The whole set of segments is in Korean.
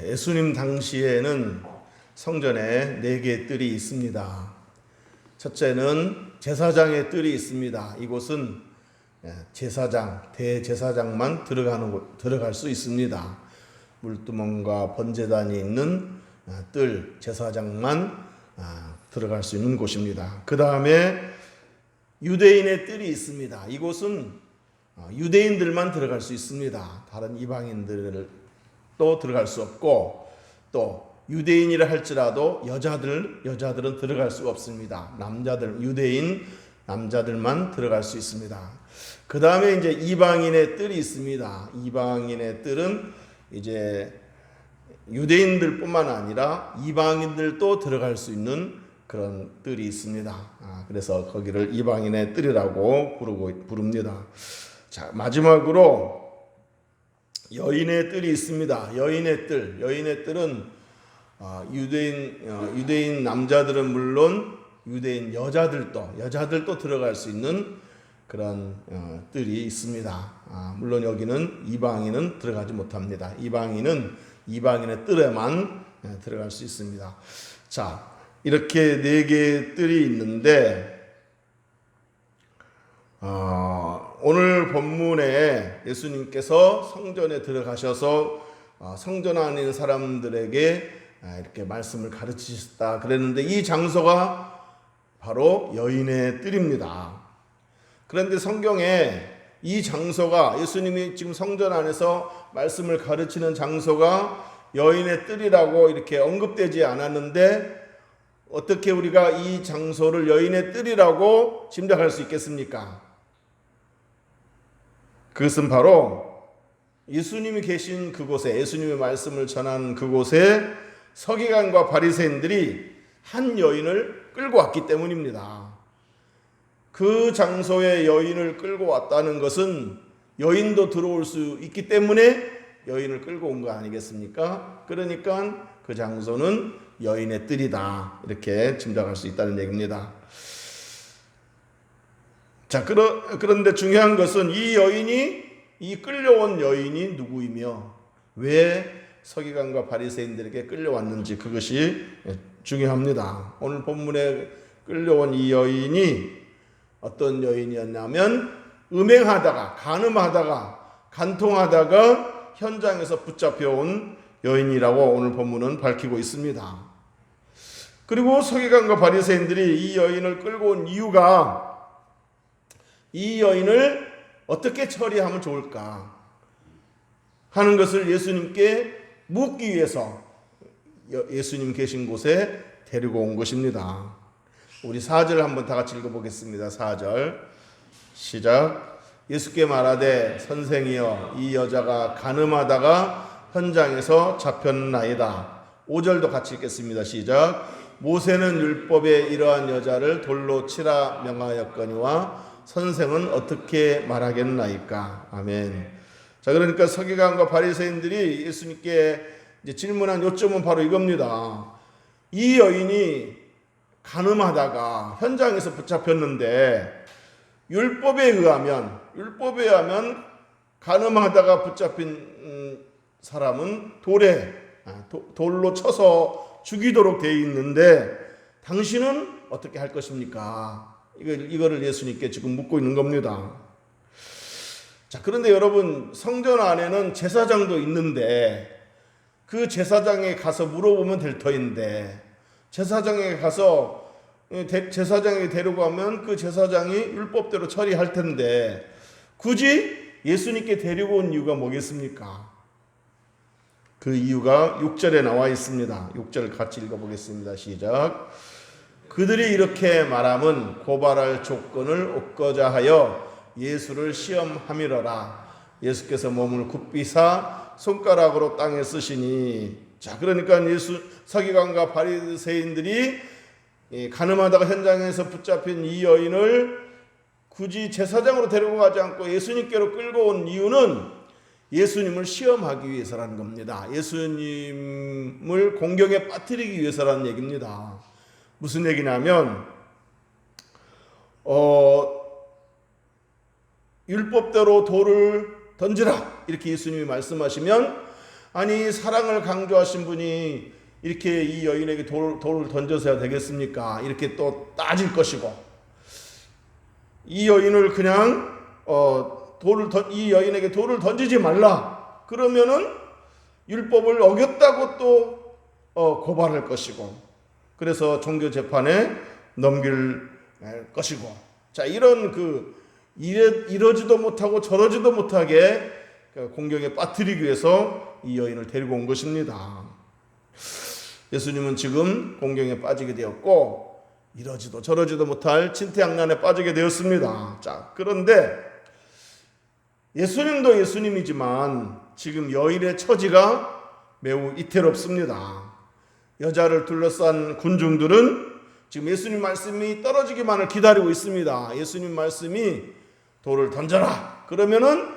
예수님 당시에는 성전에 4개의 뜰이 있습니다. 첫째는 제사장의 뜰이 있습니다. 이곳은 제사장, 대제사장만 들어갈 수 있습니다. 물두멍과 번제단이 있는 뜰, 제사장만 들어갈 수 있는 곳입니다. 그 다음에 유대인의 뜰이 있습니다. 이곳은 유대인들만 들어갈 수 있습니다. 다른 이방인들도 들어갈 수 없고, 또 유대인이라 할지라도 여자들은 들어갈 수 없습니다. 유대인 남자들만 들어갈 수 있습니다. 그 다음에 이제 이방인의 뜰이 있습니다. 이방인의 뜰은 이제 유대인들뿐만 아니라 이방인들도 들어갈 수 있는 그런 뜰이 있습니다. 그래서 거기를 이방인의 뜰이라고 부릅니다. 자, 마지막으로 여인의 뜰이 있습니다. 여인의 뜰은 유대인 남자들은 물론 유대인 여자들도 들어갈 수 있는 그런 뜰이 있습니다. 물론 여기는 이방인은 들어가지 못합니다. 이방인은 이방인의 뜰에만 들어갈 수 있습니다. 자, 이렇게 4개의 뜰이 있는데 오늘 본문에 예수님께서 성전에 들어가셔서 성전 안에 있는 사람들에게 이렇게 말씀을 가르치셨다 그랬는데, 이 장소가 바로 여인의 뜰입니다. 그런데 성경에 이 장소가, 예수님이 지금 성전 안에서 말씀을 가르치는 장소가 여인의 뜰이라고 이렇게 언급되지 않았는데, 어떻게 우리가 이 장소를 여인의 뜰이라고 짐작할 수 있겠습니까? 그것은 바로 예수님이 계신 그곳에, 예수님의 말씀을 전한 그곳에 서기관과 바리새인들이 한 여인을 끌고 왔기 때문입니다. 그 장소에 여인을 끌고 왔다는 것은 여인도 들어올 수 있기 때문에 여인을 끌고 온 거 아니겠습니까? 그러니까 그 장소는 여인의 뜰이다, 이렇게 짐작할 수 있다는 얘기입니다. 자, 그런데 중요한 것은 이 끌려온 여인이 누구이며 왜 서기관과 바리새인들에게 끌려왔는지, 그것이 중요합니다. 오늘 본문에 끌려온 이 여인이 어떤 여인이었냐면, 간음하다가 간통하다가 현장에서 붙잡혀온 여인이라고 오늘 본문은 밝히고 있습니다. 그리고 서기관과 바리새인들이 이 여인을 끌고 온 이유가, 이 여인을 어떻게 처리하면 좋을까 하는 것을 예수님께 묻기 위해서 예수님 계신 곳에 데리고 온 것입니다. 우리 4절 한번 다 같이 읽어보겠습니다. 4절 시작. 예수께 말하되 선생이여, 이 여자가 간음하다가 현장에서 잡혔나이다. 5절도 같이 읽겠습니다. 시작. 모세는 율법에 이러한 여자를 돌로 치라 명하였거니와 선생은 어떻게 말하겠나이까. 아멘. 자, 그러니까 서기관과 바리새인들이 예수님께 이제 질문한 요점은 바로 이겁니다. 이 여인이 간음하다가 현장에서 붙잡혔는데, 율법에 의하면 간음하다가 붙잡힌 사람은 돌로 쳐서 죽이도록 되어 있는데, 당신은 어떻게 할 것입니까? 이거를 예수님께 지금 묻고 있는 겁니다. 자, 그런데 여러분, 성전 안에는 제사장도 있는데, 그 제사장에 가서 물어보면 될 터인데, 제사장에게 데려가면 그 제사장이 율법대로 처리할 텐데, 굳이 예수님께 데리고 온 이유가 뭐겠습니까? 그 이유가 6절에 나와 있습니다. 6절 같이 읽어보겠습니다. 시작. 그들이 이렇게 말함은 고발할 조건을 얻고자 하여 예수를 시험함이러라. 예수께서 몸을 굽히사 손가락으로 땅에 쓰시니. 자, 그러니까 서기관과 바리새인들이 간음하다가 현장에서 붙잡힌 이 여인을 굳이 제사장으로 데리고 가지 않고 예수님께로 끌고 온 이유는 예수님을 시험하기 위해서라는 겁니다. 예수님을 공경에 빠뜨리기 위해서라는 얘기입니다. 무슨 얘기냐면, 율법대로 돌을 던지라, 이렇게 예수님이 말씀하시면 아니 사랑을 강조하신 분이 이렇게 이 여인에게 돌을 던져서야 되겠습니까? 이렇게 또 따질 것이고, 이 여인을 그냥 이 여인에게 돌을 던지지 말라 그러면은 율법을 어겼다고 또 고발할 것이고, 그래서 종교 재판에 넘길 것이고, 자 이런 이러지도 못하고 저러지도 못하게 공경에 빠뜨리기 위해서 이 여인을 데리고 온 것입니다. 예수님은 지금 공경에 빠지게 되었고 이러지도 저러지도 못할 진퇴양난에 빠지게 되었습니다. 자, 그런데 예수님도 예수님이지만 지금 여인의 처지가 매우 이태롭습니다. 여자를 둘러싼 군중들은 지금 예수님 말씀이 떨어지기만을 기다리고 있습니다. 예수님 말씀이 돌을 던져라 그러면은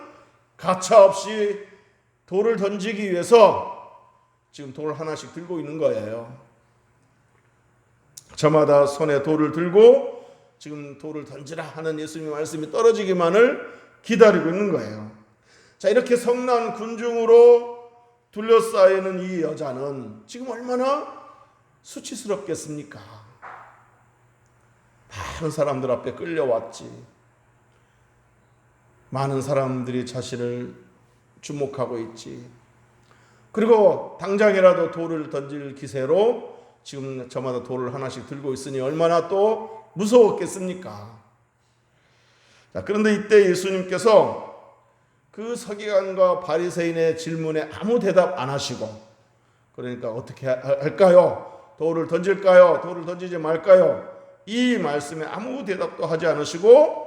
가차없이 돌을 던지기 위해서 지금 돌 하나씩 들고 있는 거예요. 저마다 손에 돌을 들고 지금 돌을 던지라 하는 예수님의 말씀이 떨어지기만을 기다리고 있는 거예요. 자, 이렇게 성난 군중으로 둘러싸이는 이 여자는 지금 얼마나 수치스럽겠습니까? 많은 사람들 앞에 끌려왔지. 많은 사람들이 자신을 주목하고 있지. 그리고 당장이라도 돌을 던질 기세로 지금 저마다 돌을 하나씩 들고 있으니 얼마나 또 무서웠겠습니까? 자, 그런데 이때 예수님께서 그 서기관과 바리새인의 질문에 아무 대답 안 하시고, 그러니까 어떻게 할까요? 돌을 던질까요? 돌을 던지지 말까요? 이 말씀에 아무 대답도 하지 않으시고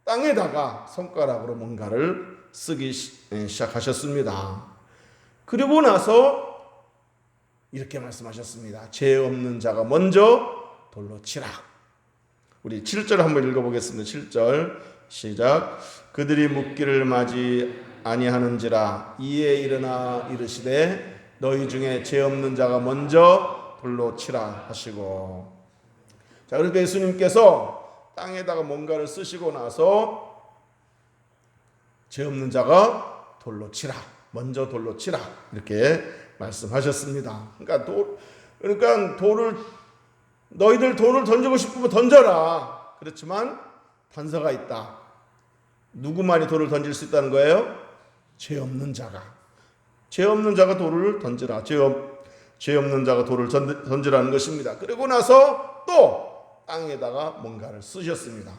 땅에다가 손가락으로 뭔가를 쓰기 시작하셨습니다. 그리고 나서 이렇게 말씀하셨습니다. 죄 없는 자가 먼저 돌로 치라. 우리 7절 한번 읽어보겠습니다. 7절 시작. 그들이 묻기를 마지 아니하는지라 이에 일어나 이르시되 너희 중에 죄 없는 자가 먼저 돌로 치라 하시고. 자, 그러니까 예수님께서 땅에다가 뭔가를 쓰시고 나서 죄 없는 자가 돌로 치라. 먼저 돌로 치라 이렇게 말씀하셨습니다. 그러니까 너희들 돌을 던지고 싶으면 던져라. 그렇지만 단서가 있다. 누구만이 돌을 던질 수 있다는 거예요? 죄 없는 자가. 죄 없는 자가 돌을 던지라. 죄 없는 자가 돌을 던지라는 것입니다. 그리고 나서 또 땅에다가 뭔가를 쓰셨습니다.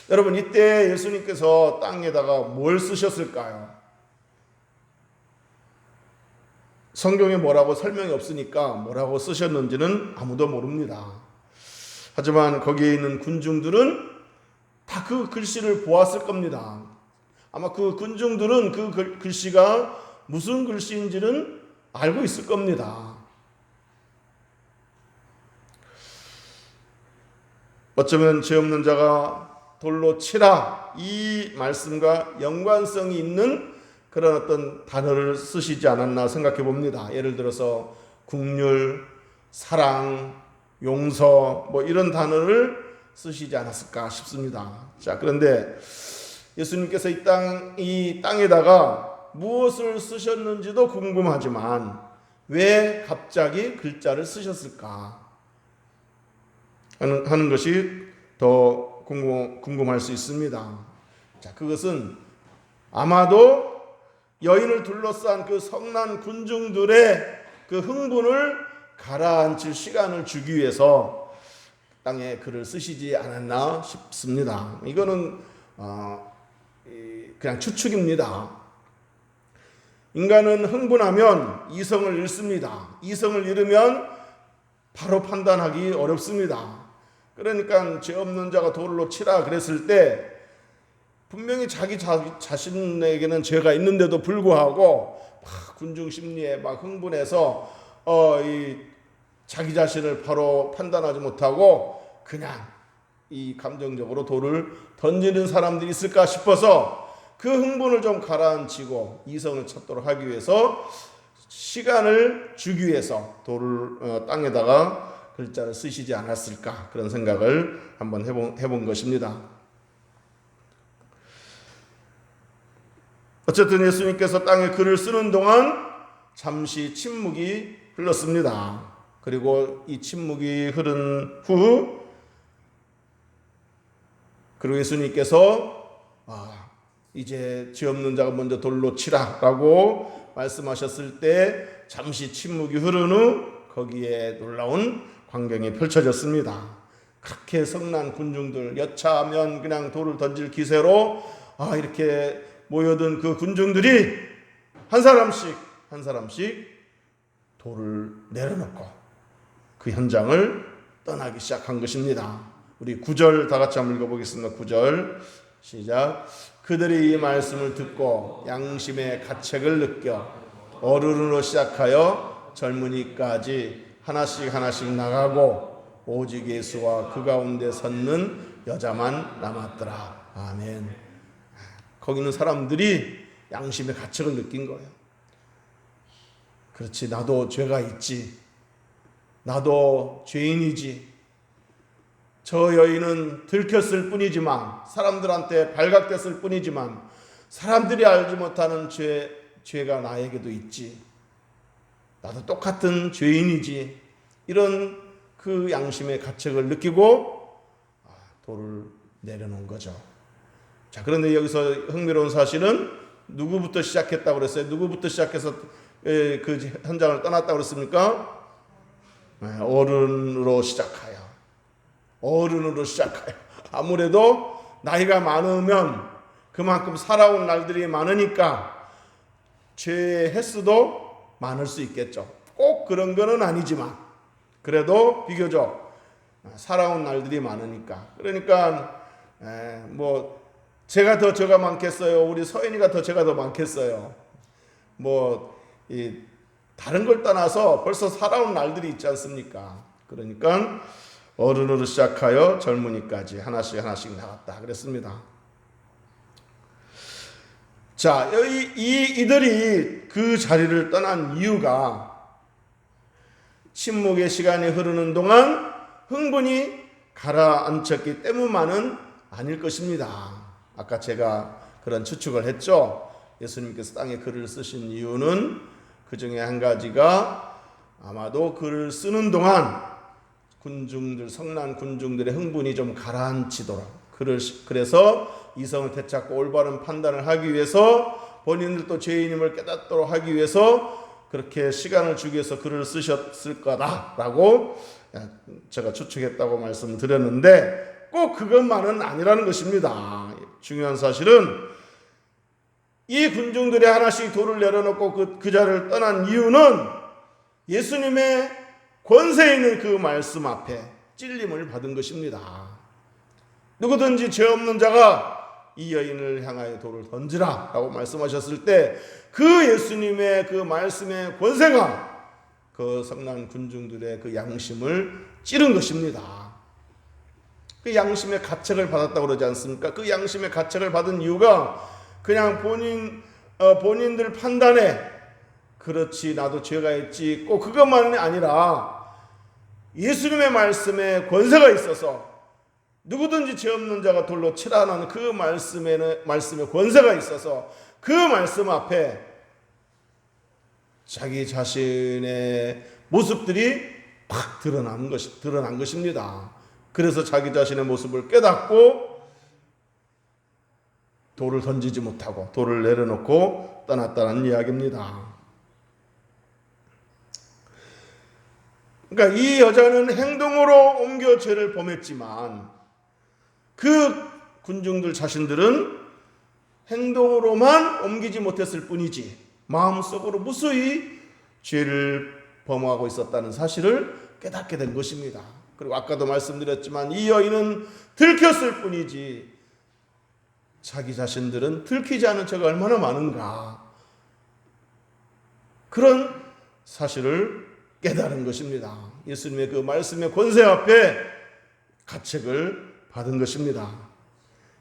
여러분, 이때 예수님께서 땅에다가 뭘 쓰셨을까요? 성경에 뭐라고 설명이 없으니까 뭐라고 쓰셨는지는 아무도 모릅니다. 하지만 거기에 있는 군중들은 다 그 글씨를 보았을 겁니다. 아마 그 군중들은 그 글씨가 무슨 글씨인지는 알고 있을 겁니다. 어쩌면 죄 없는 자가 돌로 치라 이 말씀과 연관성이 있는 그런 어떤 단어를 쓰시지 않았나 생각해 봅니다. 예를 들어서 긍휼, 사랑, 용서 뭐 이런 단어를 쓰시지 않았을까 싶습니다. 자, 그런데 예수님께서 이 땅에다가 무엇을 쓰셨는지도 궁금하지만 왜 갑자기 글자를 쓰셨을까 하는 것이 더 궁금할 수 있습니다. 자, 그것은 아마도 여인을 둘러싼 그 성난 군중들의 그 흥분을 가라앉힐 시간을 주기 위해서 땅에 글을 쓰시지 않았나 싶습니다. 이거는 그냥 추측입니다. 인간은 흥분하면 이성을 잃습니다. 이성을 잃으면 바로 판단하기 어렵습니다. 그러니까 죄 없는 자가 돌로 치라 그랬을 때 분명히 자기 자신에게는 죄가 있는데도 불구하고 막 군중 심리에 막 흥분해서 자기 자신을 바로 판단하지 못하고 그냥 이 감정적으로 돌을 던지는 사람들이 있을까 싶어서 그 흥분을 좀 가라앉히고 이성을 찾도록 하기 위해서 시간을 주기 위해서 돌을 땅에다가 글자를 쓰시지 않았을까 그런 생각을 한번 해본 것입니다. 어쨌든 예수님께서 땅에 글을 쓰는 동안 잠시 침묵이 흘렀습니다. 그리고 이 침묵이 흐른 후 그리고 예수님께서 이제 죄 없는 자가 먼저 돌로 치라 라고 말씀하셨을 때 잠시 침묵이 흐른 후 거기에 놀라운 광경이 펼쳐졌습니다. 그렇게 성난 군중들, 여차하면 그냥 돌을 던질 기세로 이렇게 모여든 그 군중들이 한 사람씩 돌을 내려놓고 그 현장을 떠나기 시작한 것입니다. 우리 9절 다 같이 한번 읽어보겠습니다. 9절 시작. 그들이 이 말씀을 듣고 양심의 가책을 느껴 어른으로 시작하여 젊은이까지 하나씩 나가고 오직 예수와 그 가운데 섰는 여자만 남았더라. 아멘. 거기 있는 사람들이 양심의 가책을 느낀 거예요. 그렇지, 나도 죄가 있지. 나도 죄인이지. 저 여인은 들켰을 뿐이지만, 사람들한테 발각됐을 뿐이지만, 사람들이 알지 못하는 죄가 나에게도 있지. 나도 똑같은 죄인이지. 이런 그 양심의 가책을 느끼고 돌을 내려놓은 거죠. 자, 그런데 여기서 흥미로운 사실은 누구부터 시작했다고 그랬어요? 누구부터 시작해서 그 현장을 떠났다고 그랬습니까? 어른으로 시작하여. 아무래도 나이가 많으면 그만큼 살아온 날들이 많으니까 죄의 횟수도 많을 수 있겠죠. 꼭 그런 거는 아니지만 그래도 비교적 살아온 날들이 많으니까. 그러니까 뭐 제가 더 죄가 많겠어요? 우리 서인이가 더 죄가 더 많겠어요? 다른 걸 떠나서 벌써 살아온 날들이 있지 않습니까? 그러니까 어른으로 시작하여 젊은이까지 하나씩 나갔다 그랬습니다. 자, 이들이 그 자리를 떠난 이유가 침묵의 시간이 흐르는 동안 흥분이 가라앉혔기 때문만은 아닐 것입니다. 아까 제가 그런 추측을 했죠. 예수님께서 땅에 글을 쓰신 이유는 그 중에 한 가지가 아마도 글을 쓰는 동안 성난 군중들의 흥분이 좀 가라앉히도록, 그래서 이성을 되찾고 올바른 판단을 하기 위해서, 본인들도 죄인임을 깨닫도록 하기 위해서 그렇게 시간을 주기 위해서 글을 쓰셨을 거다라고 제가 추측했다고 말씀드렸는데 꼭 그것만은 아니라는 것입니다. 중요한 사실은 이 군중들이 하나씩 돌을 내려놓고 그 자리를 떠난 이유는 예수님의 권세 있는 그 말씀 앞에 찔림을 받은 것입니다. 누구든지 죄 없는 자가 이 여인을 향하여 돌을 던지라 라고 말씀하셨을 때 그 예수님의 그 말씀의 권세가 그 성난 군중들의 그 양심을 찌른 것입니다. 그 양심의 가책을 받았다고 그러지 않습니까? 그 양심의 가책을 받은 이유가 그냥 본인들 판단에 그렇지 나도 죄가 있지 꼭 그것만이 아니라 예수님의 말씀에 권세가 있어서 누구든지 죄 없는 자가 돌로 치라는 그 말씀에 권세가 있어서 그 말씀 앞에 자기 자신의 모습들이 팍 드러난 것입니다. 그래서 자기 자신의 모습을 깨닫고 돌을 던지지 못하고 돌을 내려놓고 떠났다는 이야기입니다. 그러니까 이 여자는 행동으로 옮겨 죄를 범했지만 그 군중들 자신들은 행동으로만 옮기지 못했을 뿐이지 마음속으로 무수히 죄를 범하고 있었다는 사실을 깨닫게 된 것입니다. 그리고 아까도 말씀드렸지만 이 여인은 들켰을 뿐이지 자기 자신들은 들키지 않은 죄가 얼마나 많은가, 그런 사실을 깨달은 것입니다. 예수님의 그 말씀의 권세 앞에 가책을 받은 것입니다.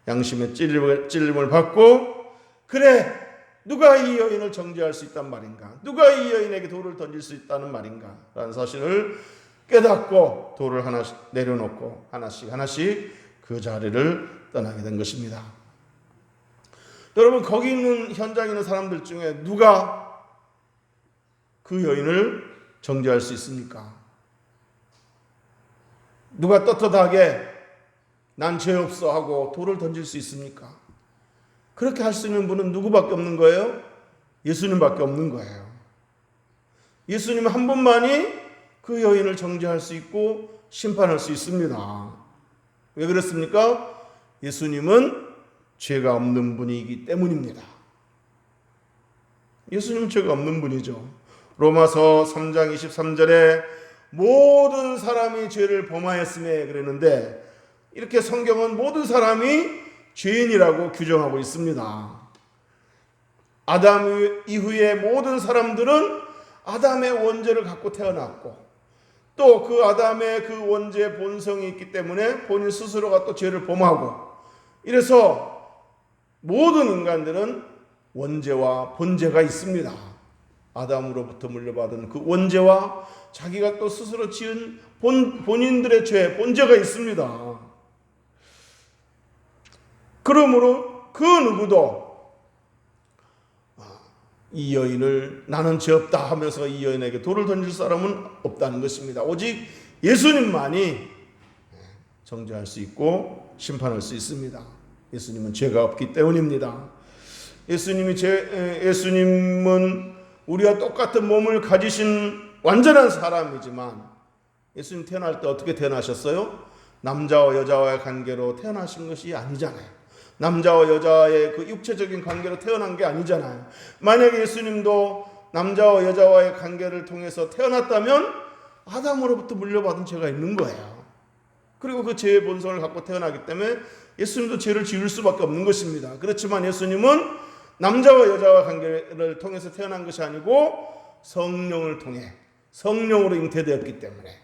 양심의 찔림을 받고 그래 누가 이 여인을 정죄할 수 있단 말인가, 누가 이 여인에게 돌을 던질 수 있다는 말인가 라는 사실을 깨닫고 돌을 하나씩 내려놓고 하나씩 그 자리를 떠나게 된 것입니다. 여러분, 거기 있는 현장에 있는 사람들 중에 누가 그 여인을 정죄할 수 있습니까? 누가 떳떳하게 난 죄 없어 하고 돌을 던질 수 있습니까? 그렇게 할 수 있는 분은 누구밖에 없는 거예요? 예수님밖에 없는 거예요. 예수님 한 분만이 그 여인을 정죄할 수 있고 심판할 수 있습니다. 왜 그렇습니까? 예수님은 죄가 없는 분이기 때문입니다. 예수님은 죄가 없는 분이죠. 로마서 3장 23절에 모든 사람이 죄를 범하였음에 그랬는데, 이렇게 성경은 모든 사람이 죄인이라고 규정하고 있습니다. 아담 이후에 모든 사람들은 아담의 원죄를 갖고 태어났고, 또 그 아담의 그 원죄 본성이 있기 때문에 본인 스스로가 또 죄를 범하고, 이래서 모든 인간들은 원죄와 본죄가 있습니다. 아담으로부터 물려받은 그 원죄와 자기가 또 스스로 지은 본인들의 죄, 본죄가 있습니다. 그러므로 그 누구도 이 여인을 나는 죄 없다 하면서 이 여인에게 돌을 던질 사람은 없다는 것입니다. 오직 예수님만이 정죄할 수 있고 심판할 수 있습니다. 예수님은 죄가 없기 때문입니다. 예수님은 우리와 똑같은 몸을 가지신 완전한 사람이지만, 예수님 태어날 때 어떻게 태어나셨어요? 남자와 여자와의 관계로 태어나신 것이 아니잖아요. 남자와 여자의 그 육체적인 관계로 태어난 게 아니잖아요. 만약에 예수님도 남자와 여자와의 관계를 통해서 태어났다면 아담으로부터 물려받은 죄가 있는 거예요. 그리고 그 죄의 본성을 갖고 태어나기 때문에 예수님도 죄를 지을 수밖에 없는 것입니다. 그렇지만 예수님은 남자와 여자와 관계를 통해서 태어난 것이 아니고 성령을 통해 성령으로 잉태되었기 때문에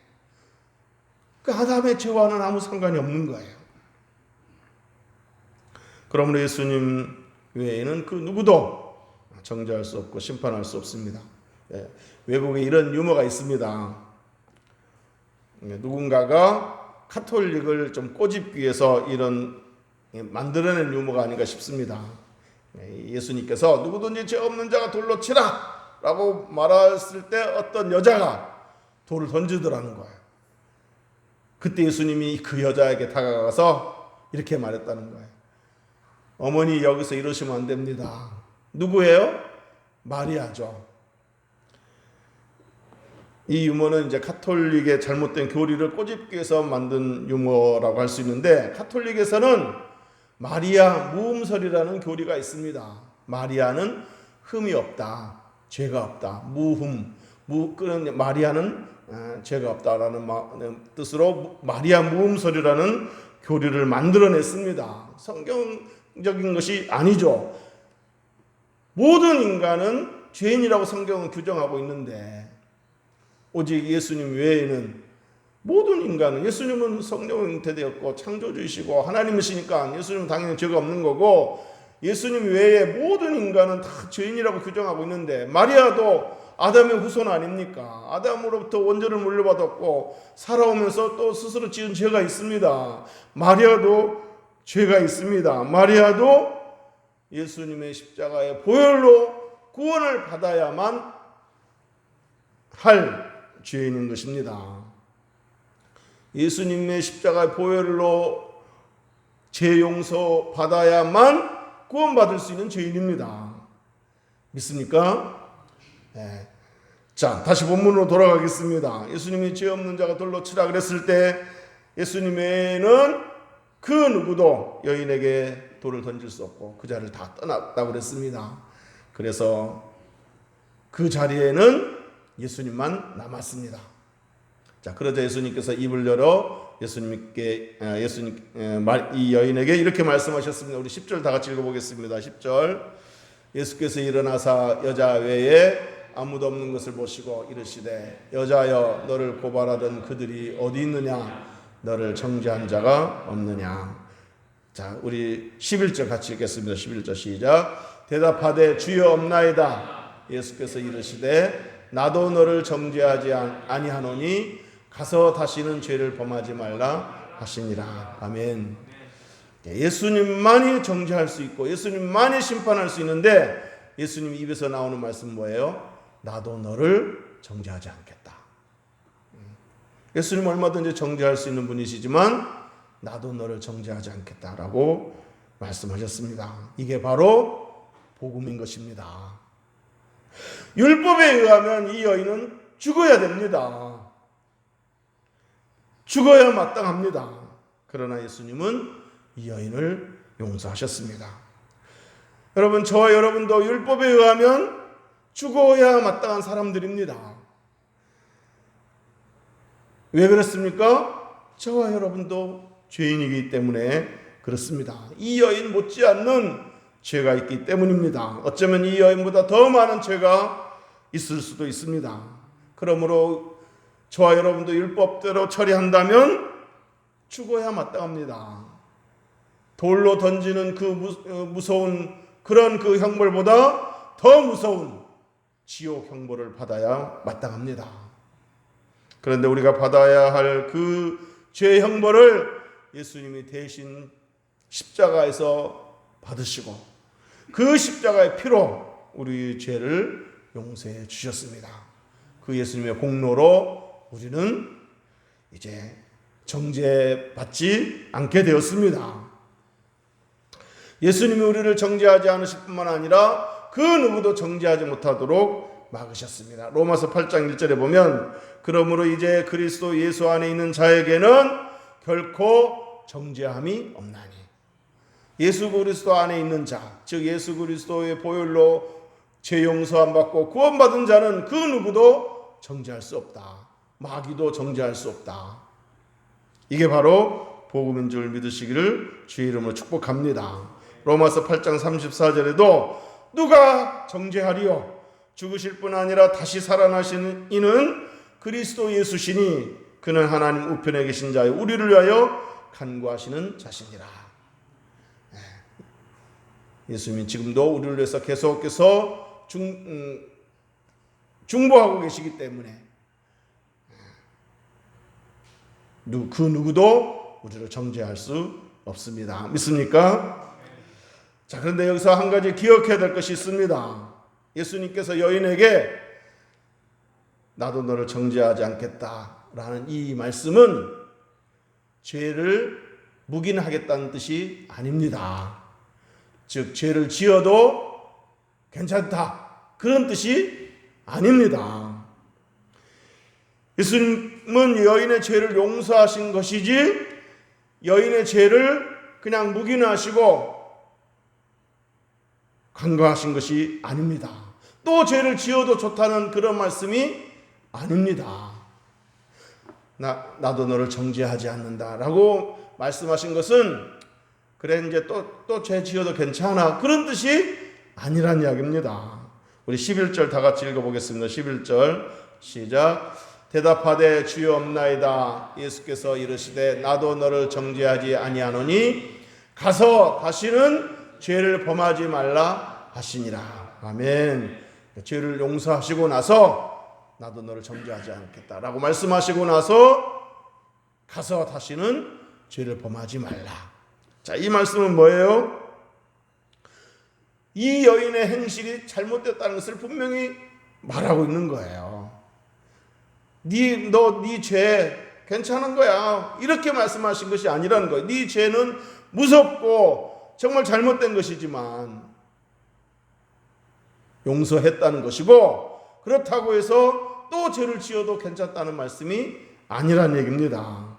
그 아담의 죄와는 아무 상관이 없는 거예요. 그러므로 예수님 외에는 그 누구도 정죄할 수 없고 심판할 수 없습니다. 외국에 이런 유머가 있습니다. 누군가가 카톨릭을 좀 꼬집기 위해서 이런 만들어낸 유머가 아닌가 싶습니다. 예수님께서 누구든지 죄 없는 자가 돌로 치라 라고 말했을 때 어떤 여자가 돌을 던지더라는 거예요. 그때 예수님이 그 여자에게 다가가서 이렇게 말했다는 거예요. 어머니, 여기서 이러시면 안 됩니다. 누구예요? 마리아죠. 이 유머는 이제 카톨릭의 잘못된 교리를 꼬집기 위해서 만든 유머라고 할 수 있는데, 카톨릭에서는 마리아 무흠설이라는 교리가 있습니다. 마리아는 흠이 없다, 죄가 없다, 마리아는 죄가 없다라는 뜻으로 마리아 무흠설이라는 교리를 만들어냈습니다. 성경적인 것이 아니죠. 모든 인간은 죄인이라고 성경은 규정하고 있는데, 오직 예수님 외에는 모든 인간은, 예수님은 성령으로 잉태되었고 창조주이시고 하나님이시니까 예수님은 당연히 죄가 없는 거고, 예수님 외에 모든 인간은 다 죄인이라고 규정하고 있는데, 마리아도 아담의 후손 아닙니까? 아담으로부터 원죄를 물려받았고 살아오면서 또 스스로 지은 죄가 있습니다. 마리아도 죄가 있습니다. 마리아도 예수님의 십자가의 보혈로 구원을 받아야만 할 죄인인 것입니다. 예수님의 십자가의 보혈로 죄 용서 받아야만 구원받을 수 있는 죄인입니다. 믿습니까? 네. 자, 다시 본문으로 돌아가겠습니다. 예수님이 죄 없는 자가 돌로 치라 그랬을 때 예수님에는 그 누구도 여인에게 돌을 던질 수 없고 그 자리를 다 떠났다고 그랬습니다. 그래서 그 자리에는 예수님만 남았습니다. 자, 그러자 예수님께서 입을 열어 이 여인에게 이렇게 말씀하셨습니다. 우리 10절 다 같이 읽어보겠습니다. 10절. 예수께서 일어나사 여자 외에 아무도 없는 것을 보시고 이르시되 여자여, 너를 고발하던 그들이 어디 있느냐? 너를 정죄한 자가 없느냐? 자, 우리 11절 같이 읽겠습니다. 11절 시작. 대답하되 주여 없나이다. 예수께서 이르시되 나도 너를 정죄하지 아니하노니 가서 다시는 죄를 범하지 말라 하시니라. 아멘. 예수님만이 정죄할 수 있고 예수님만이 심판할 수 있는데 예수님 입에서 나오는 말씀 뭐예요? 나도 너를 정죄하지 않겠다. 예수님 얼마든지 정죄할 수 있는 분이시지만 나도 너를 정죄하지 않겠다라고 말씀하셨습니다. 이게 바로 복음인 것입니다. 율법에 의하면 이 여인은 죽어야 됩니다. 죽어야 마땅합니다. 그러나 예수님은 이 여인을 용서하셨습니다. 여러분, 저와 여러분도 율법에 의하면 죽어야 마땅한 사람들입니다. 왜 그렇습니까? 저와 여러분도 죄인이기 때문에 그렇습니다. 이 여인 못지않는 죄가 있기 때문입니다. 어쩌면 이 여인보다 더 많은 죄가 있을 수도 있습니다. 그러므로 저와 여러분도 율법대로 처리한다면 죽어야 마땅합니다. 돌로 던지는 그 무서운 그런 그 형벌보다 더 무서운 지옥 형벌을 받아야 마땅합니다. 그런데 우리가 받아야 할 그 죄 형벌을 예수님이 대신 십자가에서 받으시고 그 십자가의 피로 우리 죄를 용서해 주셨습니다. 그 예수님의 공로로 우리는 이제 정죄받지 않게 되었습니다. 예수님이 우리를 정죄하지 않으실 뿐만 아니라 그 누구도 정죄하지 못하도록 막으셨습니다. 로마서 8장 1절에 보면 그러므로 이제 그리스도 예수 안에 있는 자에게는 결코 정죄함이 없나니 예수 그리스도 안에 있는 자, 즉 예수 그리스도의 보혈로 죄 용서함 받고 구원받은 자는 그 누구도 정죄할 수 없다. 마귀도 정죄할 수 없다. 이게 바로 복음인 줄 믿으시기를 주의 이름으로 축복합니다. 로마서 8장 34절에도 누가 정죄하리요? 죽으실 뿐 아니라 다시 살아나시는 이는 그리스도 예수시니 그는 하나님 우편에 계신 자요 우리를 위하여 간구하시는 자시니라. 예수님이 지금도 우리를 위해서 계속해서 중보하고 계시기 때문에 그 누구도 우리를 정죄할 수 없습니다. 믿습니까? 자, 그런데 여기서 한 가지 기억해야 될 것이 있습니다. 예수님께서 여인에게 나도 너를 정죄하지 않겠다라는 이 말씀은 죄를 묵인하겠다는 뜻이 아닙니다. 즉 죄를 지어도 괜찮다 그런 뜻이 아닙니다. 예수님은 여인의 죄를 용서하신 것이지 여인의 죄를 그냥 묵인하시고 간과하신 것이 아닙니다. 또 죄를 지어도 좋다는 그런 말씀이 아닙니다. 나도 너를 정죄하지 않는다라고 말씀하신 것은 그래 이제 또 죄 지어도 괜찮아 그런 뜻이 아니란 이야기입니다. 우리 11절 다 같이 읽어보겠습니다. 11절 시작. 대답하되 주여 없나이다. 예수께서 이르시되 나도 너를 정죄하지 아니하노니 가서 다시는 죄를 범하지 말라 하시니라. 아멘. 죄를 용서하시고 나서 나도 너를 정죄하지 않겠다라고 말씀하시고 나서 가서 다시는 죄를 범하지 말라. 자, 이 말씀은 뭐예요? 이 여인의 행실이 잘못됐다는 것을 분명히 말하고 있는 거예요. 네 죄 괜찮은 거야. 이렇게 말씀하신 것이 아니라는 거예요. 네 죄는 무섭고 정말 잘못된 것이지만 용서했다는 것이고 그렇다고 해서 또 죄를 지어도 괜찮다는 말씀이 아니란 얘기입니다.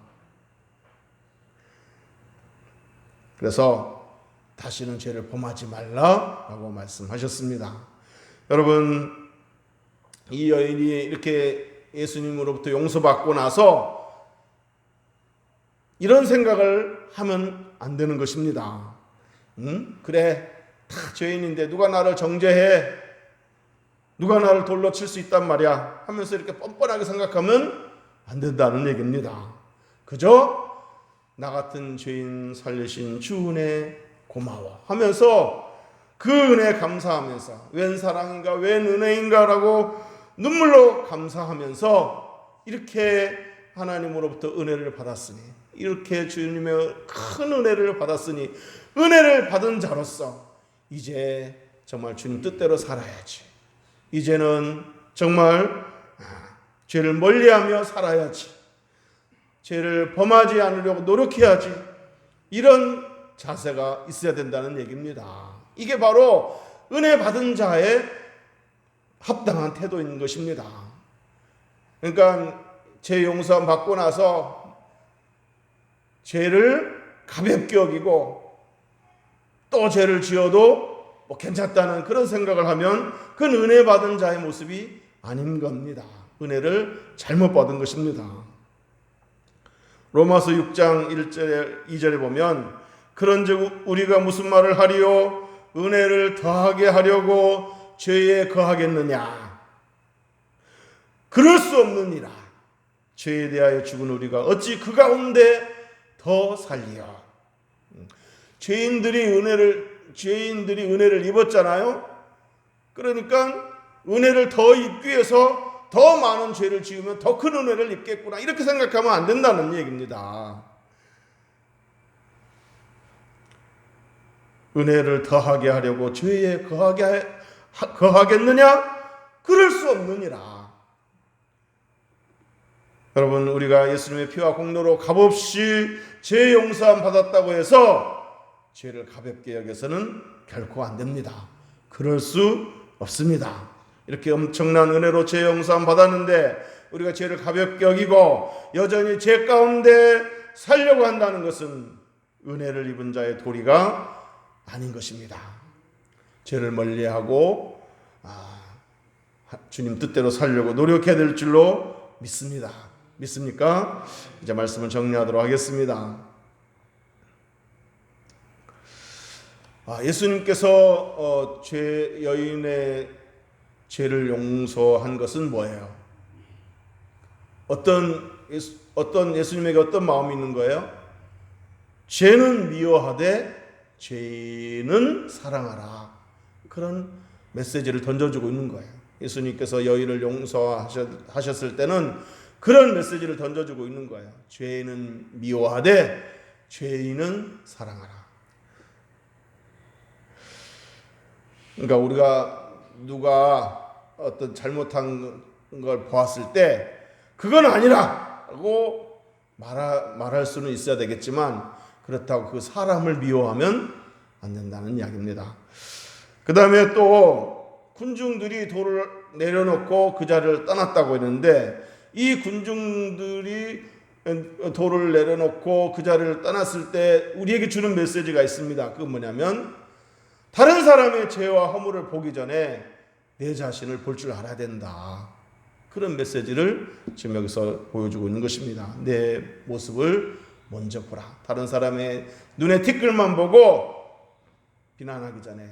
그래서 다시는 죄를 범하지 말라라고 말씀하셨습니다. 여러분, 이 여인이 이렇게 예수님으로부터 용서받고 나서 이런 생각을 하면 안 되는 것입니다. 그래, 다 죄인인데 누가 나를 정죄해? 누가 나를 돌로 칠 수 있단 말이야? 하면서 이렇게 뻔뻔하게 생각하면 안 된다는 얘기입니다. 그저 나 같은 죄인 살리신 주 은혜 고마워 하면서 그 은혜 감사하면서 웬 사랑인가 웬 은혜인가라고 눈물로 감사하면서 이렇게 하나님으로부터 은혜를 받았으니 이렇게 주님의 큰 은혜를 받았으니 은혜를 받은 자로서 이제 정말 주님 뜻대로 살아야지. 이제는 정말 죄를 멀리하며 살아야지. 죄를 범하지 않으려고 노력해야지. 이런 자세가 있어야 된다는 얘기입니다. 이게 바로 은혜 받은 자의 합당한 태도인 것입니다. 그러니까 죄 용서 받고 나서 죄를 가볍게 여기고 또 죄를 지어도 뭐 괜찮다는 그런 생각을 하면 그건 은혜 받은 자의 모습이 아닌 겁니다. 은혜를 잘못 받은 것입니다. 로마서 6장 1절 2절에 보면 그런즉 우리가 무슨 말을 하리요? 은혜를 더하게 하려고 죄에 거하겠느냐? 그럴 수 없느니라. 죄에 대하여 죽은 우리가 어찌 그 가운데 더 살리요? 죄인들이 은혜를 입었잖아요. 그러니까 은혜를 더 입기 위해서 더 많은 죄를 지으면 더 큰 은혜를 입겠구나, 이렇게 생각하면 안 된다는 얘기입니다. 은혜를 더하게 하려고 죄에 거하겠느냐? 그럴 수 없느니라. 여러분, 우리가 예수님의 피와 공로로 값없이 죄 용서함 받았다고 해서 죄를 가볍게 여겨서는 결코 안 됩니다. 그럴 수 없습니다. 이렇게 엄청난 은혜로 죄 용서함 받았는데 우리가 죄를 가볍게 여기고 여전히 죄 가운데 살려고 한다는 것은 은혜를 입은 자의 도리가 아닌 것입니다. 죄를 멀리하고 주님 뜻대로 살려고 노력해야 될 줄로 믿습니다. 믿습니까? 이제 말씀을 정리하도록 하겠습니다. 예수님께서 여인의 죄를 용서한 것은 뭐예요? 어떤 예수님에게 어떤 마음이 있는 거예요? 죄는 미워하되 죄인은 사랑하라. 그런 메시지를 던져주고 있는 거예요. 예수님께서 여인을 용서하셨을 때는 그런 메시지를 던져주고 있는 거예요. 죄인은 미워하되 죄인은 사랑하라. 그러니까 우리가 누가 어떤 잘못한 걸 보았을 때 그건 아니라고 말할 수는 있어야 되겠지만 그렇다고 그 사람을 미워하면 안 된다는 이야기입니다. 그 다음에 또 군중들이 돌을 내려놓고 그 자리를 떠났다고 했는데 이 군중들이 돌을 내려놓고 그 자리를 떠났을 때 우리에게 주는 메시지가 있습니다. 그건 뭐냐면 다른 사람의 죄와 허물을 보기 전에 내 자신을 볼 줄 알아야 된다. 그런 메시지를 지금 여기서 보여주고 있는 것입니다. 내 모습을 먼저 보라. 다른 사람의 눈에 티끌만 보고 비난하기 전에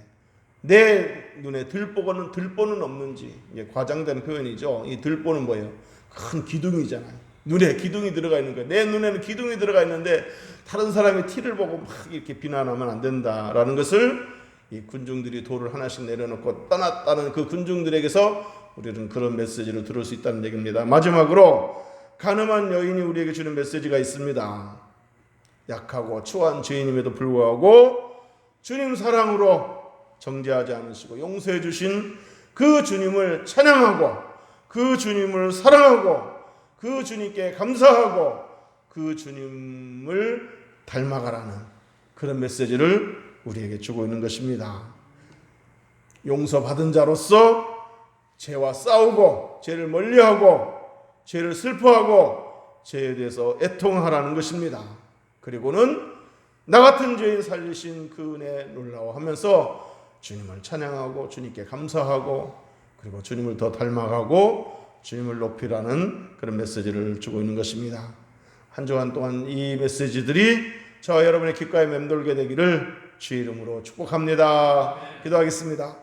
내 눈에 들보는 없는지, 이게 과장된 표현이죠. 이 들보는 뭐예요? 큰 기둥이잖아요. 눈에 기둥이 들어가 있는 거예요. 내 눈에는 기둥이 들어가 있는데 다른 사람의 티를 보고 막 이렇게 비난하면 안 된다라는 것을 이 군중들이 돌을 하나씩 내려놓고 떠났다는 그 군중들에게서 우리는 그런 메시지를 들을 수 있다는 얘기입니다. 마지막으로 가늠한 여인이 우리에게 주는 메시지가 있습니다. 약하고 추한 죄인임에도 불구하고 주님 사랑으로 정죄하지 않으시고 용서해 주신 그 주님을 찬양하고 그 주님을 사랑하고 그 주님께 감사하고 그 주님을 닮아가라는 그런 메시지를 우리에게 주고 있는 것입니다. 용서받은 자로서 죄와 싸우고 죄를 멀리하고 죄를 슬퍼하고 죄에 대해서 애통하라는 것입니다. 그리고는 나 같은 죄인 살리신 그 은혜에 놀라워하면서 주님을 찬양하고 주님께 감사하고 그리고 주님을 더 닮아가고 주님을 높이라는 그런 메시지를 주고 있는 것입니다. 한 주간 동안 이 메시지들이 저와 여러분의 귓가에 맴돌게 되기를 주의 이름으로 축복합니다. 기도하겠습니다.